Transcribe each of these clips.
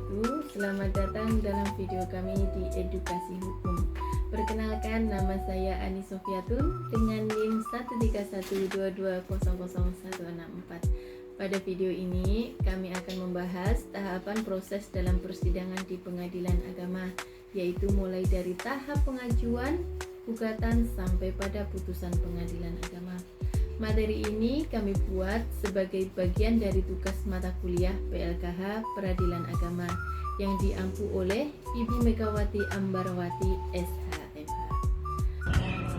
wabarakatuh. Selamat datang dalam video kami di Edukasi Hukum. Perkenalkan, nama saya Ani Sofiatun dengan NIM 13122000164. Pada video ini kami akan membahas tahapan proses dalam persidangan di pengadilan agama, yaitu mulai dari tahap pengajuan, gugatan sampai pada putusan pengadilan agama. Materi ini kami buat sebagai bagian dari tugas mata kuliah PLKH Peradilan Agama yang diampu oleh Ibu Megawati Ambarawati SHMH.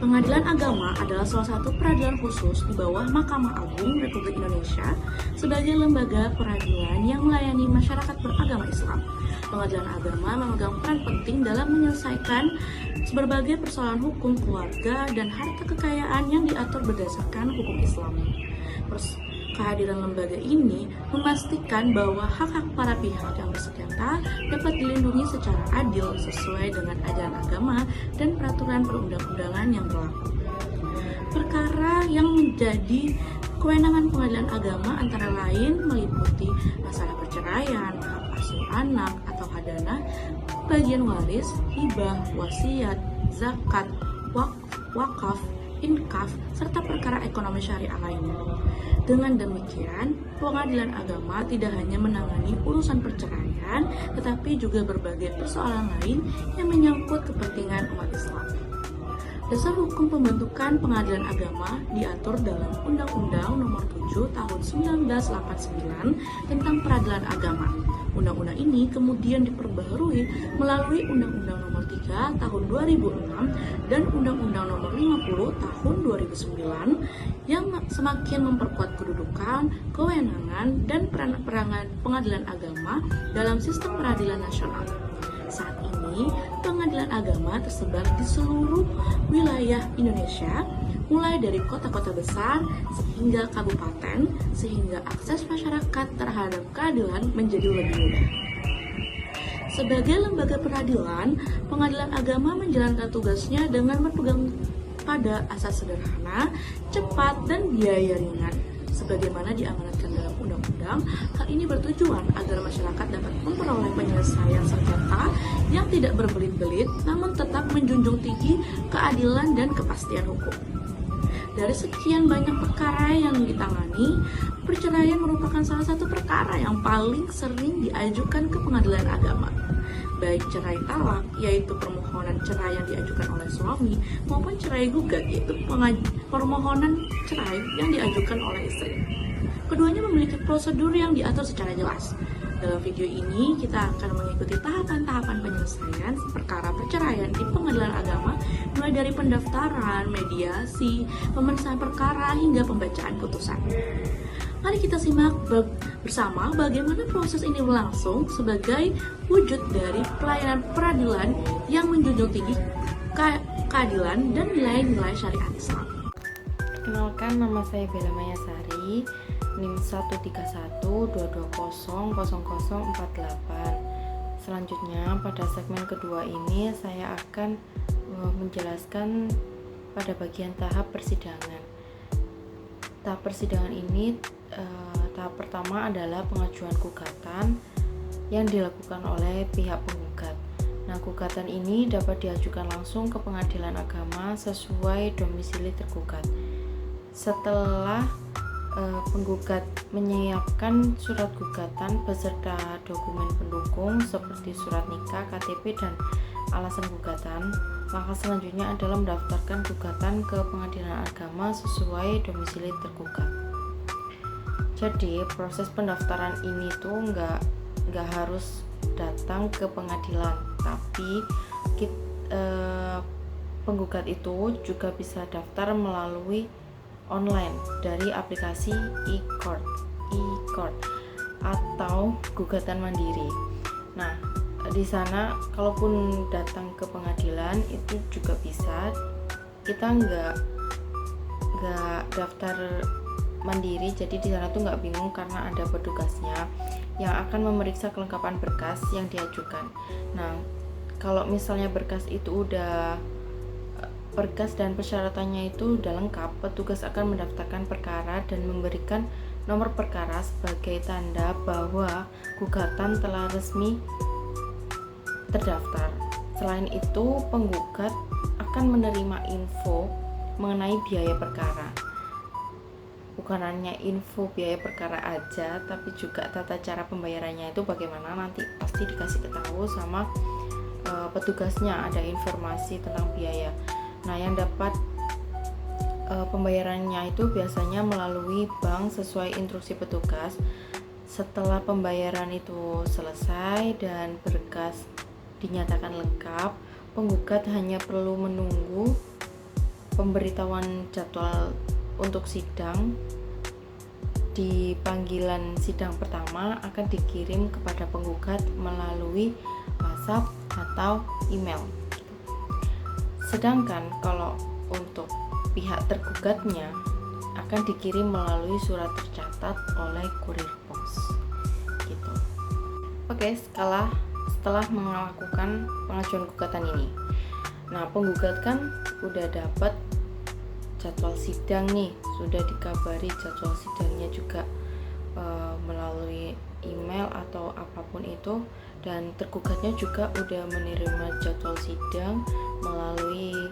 Pengadilan Agama adalah salah satu peradilan khusus di bawah Mahkamah Agung Republik Indonesia sebagai lembaga peradilan yang melayani masyarakat beragama Islam. Pengadilan Agama memegang peran penting dalam menyelesaikan berbagai persoalan hukum keluarga dan harta kekayaan yang diatur berdasarkan hukum Islam. Kehadiran lembaga ini memastikan bahwa hak-hak para pihak yang bersengketa dapat dilindungi secara adil sesuai dengan ajaran agama dan peraturan perundang-undangan yang berlaku. Perkara yang menjadi kewenangan pengadilan agama antara lain meliputi masalah perceraian, hak asuh anak atau hadanah, bagian waris, hibah, wasiat, zakat, wakaf, inkaf, serta perkara ekonomi syariah lainnya. Dengan demikian, pengadilan agama tidak hanya menangani urusan perceraian, tetapi juga berbagai persoalan lain yang menyangkut kepentingan umat Islam. Dasar hukum pembentukan pengadilan agama diatur dalam Undang-Undang Nomor 7 Tahun 1989 tentang Peradilan Agama. Undang-undang ini kemudian diperbaharui melalui Undang-Undang Nomor 3 Tahun 2006 dan Undang-Undang Nomor 50 Tahun 2009 yang semakin memperkuat kedudukan, kewenangan, dan peran pengadilan agama dalam sistem peradilan nasional. Saat ini, pengadilan agama tersebar di seluruh wilayah Indonesia, mulai dari kota-kota besar sehingga kabupaten, sehingga akses masyarakat terhadap keadilan menjadi lebih mudah. Sebagai lembaga peradilan, pengadilan agama menjalankan tugasnya dengan berpegang pada asas sederhana, cepat, dan biaya ringan. Sebagaimana diamanatkan dalam undang-undang, hal ini bertujuan agar masyarakat dapat memperoleh penyelesaian sengketa yang tidak berbelit-belit, namun tetap menjunjung tinggi keadilan dan kepastian hukum. Dari sekian banyak perkara yang ditangani, perceraian merupakan salah satu perkara yang paling sering diajukan ke pengadilan agama. Baik cerai talak, yaitu permohonan cerai yang diajukan oleh suami, maupun cerai gugat, yaitu permohonan cerai yang diajukan oleh istri. Keduanya memiliki prosedur yang diatur secara jelas. Dalam video ini, kita akan mengikuti tahapan-tahapan penyelesaian perkara perceraian di pengadilan agama, mulai dari pendaftaran, mediasi, pemeriksaan perkara, hingga pembacaan putusan. Mari kita simak bersama bagaimana proses ini berlangsung sebagai wujud dari pelayanan peradilan yang menjunjung tinggi keadilan dan nilai-nilai syariat Islam. Perkenalkan, nama saya Bella Mayasari, NIM 13122000048. Selanjutnya, pada segmen kedua ini saya akan menjelaskan pada bagian tahap persidangan. Tahap persidangan ini, tahap pertama adalah pengajuan gugatan yang dilakukan oleh pihak penggugat. Nah, gugatan ini dapat diajukan langsung ke pengadilan agama sesuai domisili tergugat. Setelah penggugat menyiapkan surat gugatan beserta dokumen pendukung seperti surat nikah, KTP, dan alasan gugatan, langkah selanjutnya adalah mendaftarkan gugatan ke pengadilan agama sesuai domisili tergugat. Jadi proses pendaftaran ini tuh nggak harus datang ke pengadilan, tapi penggugat itu juga bisa daftar melalui online dari aplikasi e-court atau gugatan mandiri. Nah, di sana kalaupun datang ke pengadilan itu juga bisa, kita nggak daftar mandiri, jadi di sana tuh nggak bingung karena ada petugasnya yang akan memeriksa kelengkapan berkas yang diajukan. Nah, kalau misalnya berkas dan persyaratannya itu udah lengkap, petugas akan mendaftarkan perkara dan memberikan nomor perkara sebagai tanda bahwa gugatan telah resmi terdaftar. Selain itu, penggugat akan menerima info mengenai biaya perkara. Bukan hanya info biaya perkara aja, tapi juga tata cara pembayarannya itu bagaimana, nanti pasti dikasih tahu sama petugasnya, ada informasi tentang biaya. Nah, yang dapat pembayarannya itu biasanya melalui bank sesuai instruksi petugas. Setelah pembayaran itu selesai dan berkas dinyatakan lengkap, penggugat hanya perlu menunggu pemberitahuan jadwal untuk sidang. Di panggilan sidang pertama akan dikirim kepada penggugat melalui WhatsApp atau email. Sedangkan kalau untuk pihak tergugatnya akan dikirim melalui surat tercatat oleh kurir pos. Gitu. Oke, setelah melakukan pengajuan gugatan ini, nah penggugat kan udah dapat jadwal sidang nih, sudah dikabari jadwal sidangnya juga melalui email atau apapun itu, dan tergugatnya juga udah menerima jadwal sidang melalui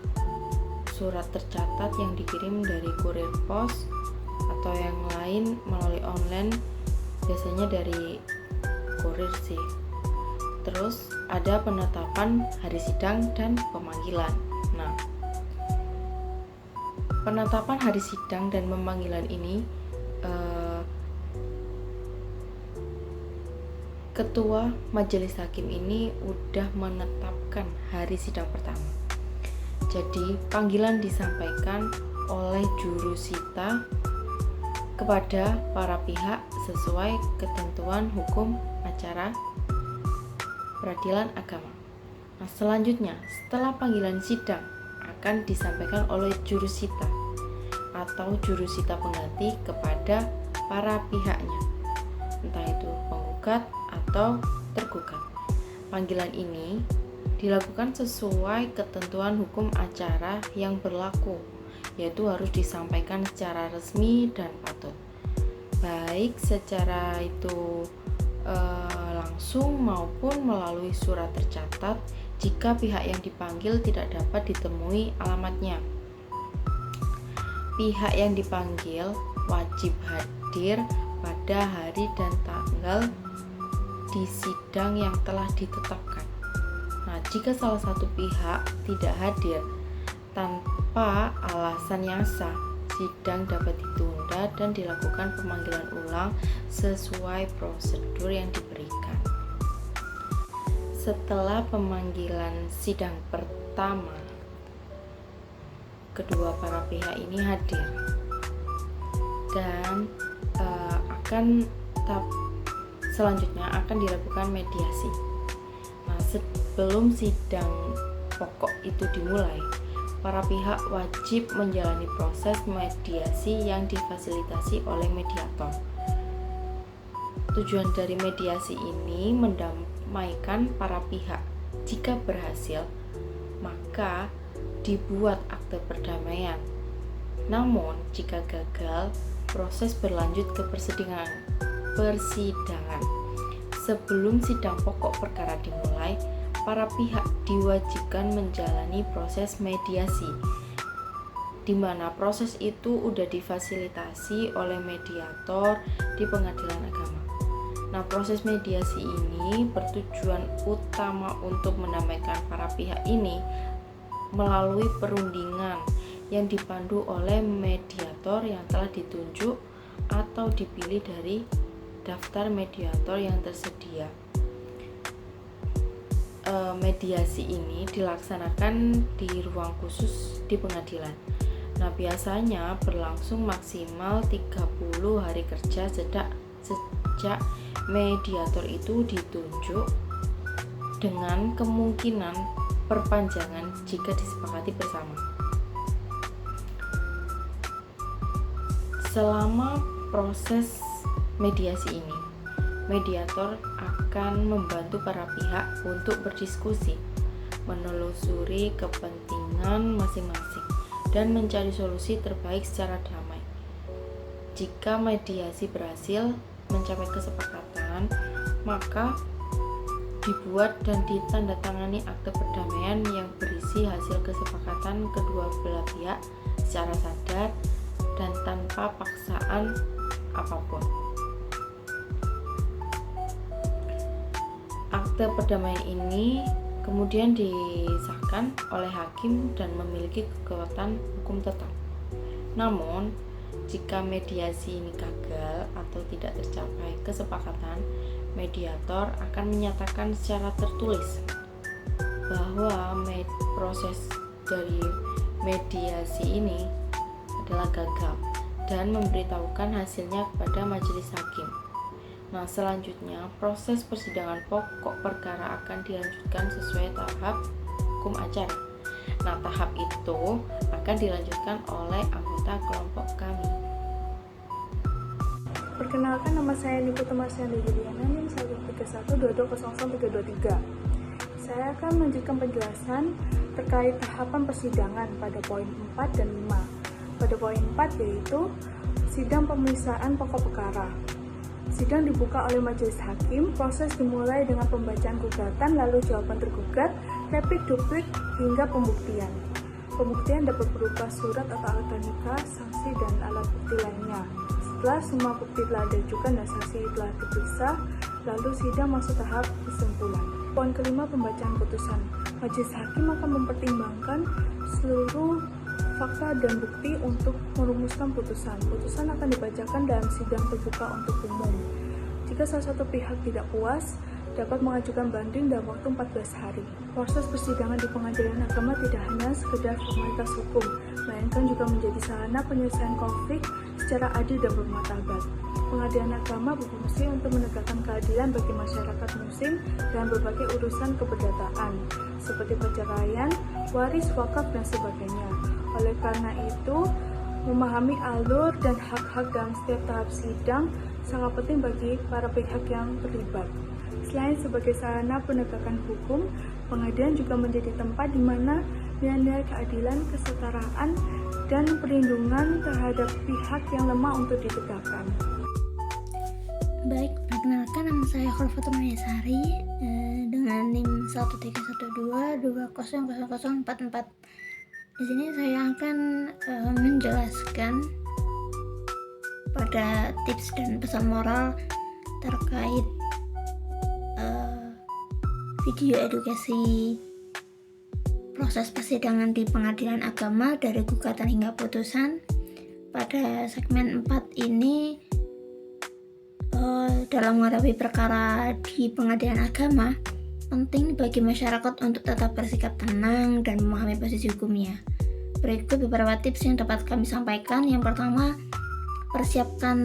surat tercatat yang dikirim dari kurir pos atau yang lain melalui online, biasanya dari kurir sih. Terus ada penetapan hari sidang dan pemanggilan. Nah, penetapan hari sidang dan pemanggilan ini Ketua Majelis Hakim ini udah menetapkan hari sidang pertama. Jadi panggilan disampaikan oleh jurusita kepada para pihak sesuai ketentuan hukum acara peradilan agama. Nah, selanjutnya setelah panggilan sidang akan disampaikan oleh jurusita atau jurusita pengganti kepada para pihaknya, entah itu penggugat atau tergugat. Panggilan ini dilakukan sesuai ketentuan hukum acara yang berlaku, yaitu harus disampaikan secara resmi dan patut, baik secara itu langsung maupun melalui surat tercatat jika pihak yang dipanggil tidak dapat ditemui alamatnya. Pihak yang dipanggil wajib hadir pada hari dan tanggal di sidang yang telah ditetapkan. Nah, jika salah satu pihak tidak hadir tanpa alasan yang sah, sidang dapat ditunda dan dilakukan pemanggilan ulang sesuai prosedur yang diberikan. Setelah pemanggilan sidang pertama, kedua para pihak ini hadir dan selanjutnya akan dilakukan mediasi. Nah, sebelum sidang pokok itu dimulai, para pihak wajib menjalani proses mediasi yang difasilitasi oleh mediator. Tujuan dari mediasi ini mendamaikan para pihak. Jika berhasil, maka dibuat akte perdamaian. Namun, jika gagal, proses berlanjut ke persidangan. Sebelum sidang pokok perkara dimulai, para pihak diwajibkan menjalani proses mediasi, di mana proses itu udah difasilitasi oleh mediator di pengadilan agama. Nah, proses mediasi ini bertujuan utama untuk mendamaikan para pihak ini melalui perundingan yang dipandu oleh mediator yang telah ditunjuk atau dipilih dari daftar mediator yang tersedia. Mediasi ini dilaksanakan di ruang khusus di pengadilan. Nah, biasanya berlangsung maksimal 30 hari kerja sejak mediator itu ditunjuk, dengan kemungkinan perpanjangan jika disepakati bersama. Selama proses mediasi ini, mediator akan membantu para pihak untuk berdiskusi, menelusuri kepentingan masing-masing, dan mencari solusi terbaik secara damai. Jika mediasi berhasil mencapai kesepakatan, maka dibuat dan ditandatangani akte perdamaian yang berisi hasil kesepakatan kedua belah pihak secara sadar dan tanpa paksaan apapun. Akte perdamaian ini kemudian disahkan oleh hakim dan memiliki kekuatan hukum tetap. Namun, jika mediasi ini gagal atau tidak tercapai kesepakatan, mediator akan menyatakan secara tertulis bahwa proses dari mediasi ini adalah gagal dan memberitahukan hasilnya kepada majelis hakim. Nah, selanjutnya proses persidangan pokok perkara akan dilanjutkan sesuai tahap hukum acara. Nah, tahap itu akan dilanjutkan oleh anggota kelompok kami. Perkenalkan, nama saya Niputu Marsyanda Juliana, NIM 13122000323. Saya akan melanjutkan penjelasan terkait tahapan persidangan pada poin 4 dan 5. Pada poin 4 yaitu sidang pemeriksaan pokok perkara. Sidang dibuka oleh majelis hakim, proses dimulai dengan pembacaan gugatan, lalu jawaban tergugat, replik duplik, hingga pembuktian. Pembuktian dapat berupa surat atau elektronika, saksi, dan alat bukti lainnya. Setelah semua bukti telah diajukan dan saksi telah diperiksa, lalu sidang masuk tahap kesimpulan. Poin kelima, pembacaan putusan. Majelis hakim akan mempertimbangkan seluruh fakta dan bukti untuk merumuskan putusan. Putusan akan dibacakan dalam sidang terbuka untuk umum. Jika salah satu pihak tidak puas, dapat mengajukan banding dalam waktu 14 hari. Proses persidangan di pengadilan agama tidak hanya sekedar formalitas hukum, melainkan juga menjadi sarana penyelesaian konflik secara adil dan bermartabat. Pengadilan agama berfungsi untuk menegakkan keadilan bagi masyarakat muslim dalam berbagai urusan keperdataan, seperti perceraian, waris, wakaf, dan sebagainya. Oleh karena itu, memahami alur dan hak-hak dalam setiap tahap sidang sangat penting bagi para pihak yang terlibat. Selain sebagai sarana penegakan hukum, pengadilan juga menjadi tempat di mana nilai-nilai keadilan, kesetaraan, dan perlindungan terhadap pihak yang lemah untuk ditegakkan. Baik, perkenalkan, nama saya Khulfatul Mayasari dengan NIM 13122000044. Di sini saya akan menjelaskan pada tips dan pesan moral terkait video edukasi proses persidangan di pengadilan agama dari gugatan hingga putusan. Pada segmen 4 ini dalam menghadapi perkara di pengadilan agama, penting bagi masyarakat untuk tetap bersikap tenang dan memahami posisi hukumnya. Berikut beberapa tips yang dapat kami sampaikan. Yang pertama, persiapkan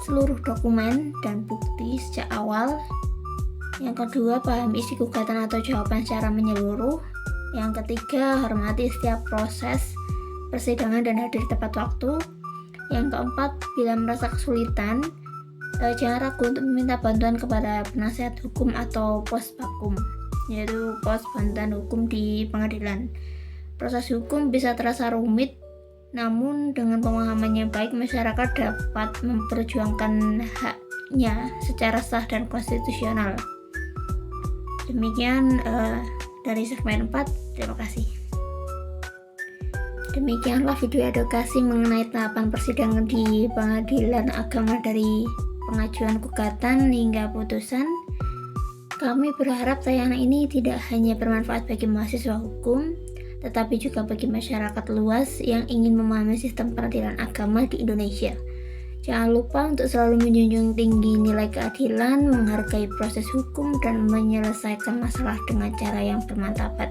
seluruh dokumen dan bukti sejak awal. Yang kedua, pahami isi gugatan atau jawaban secara menyeluruh. Yang ketiga, hormati setiap proses persidangan dan hadir tepat waktu. Yang keempat, bila merasa kesulitan, jangan ragu untuk meminta bantuan kepada penasihat hukum atau pos bakum, yaitu pos bantuan hukum di pengadilan. Proses hukum bisa terasa rumit, namun dengan pemahaman yang baik, masyarakat dapat memperjuangkan haknya secara sah dan konstitusional. Demikian dari segmen 4, terima kasih. Demikianlah video edukasi mengenai tahapan persidangan di pengadilan agama dari pengajuan gugatan hingga putusan. Kami berharap tayangan ini tidak hanya bermanfaat bagi mahasiswa hukum, tetapi juga bagi masyarakat luas yang ingin memahami sistem peradilan agama di Indonesia. Jangan lupa untuk selalu menjunjung tinggi nilai keadilan, menghargai proses hukum, dan menyelesaikan masalah dengan cara yang bermartabat.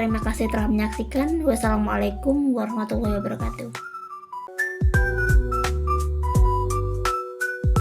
Terima kasih telah menyaksikan. Wassalamualaikum warahmatullahi wabarakatuh.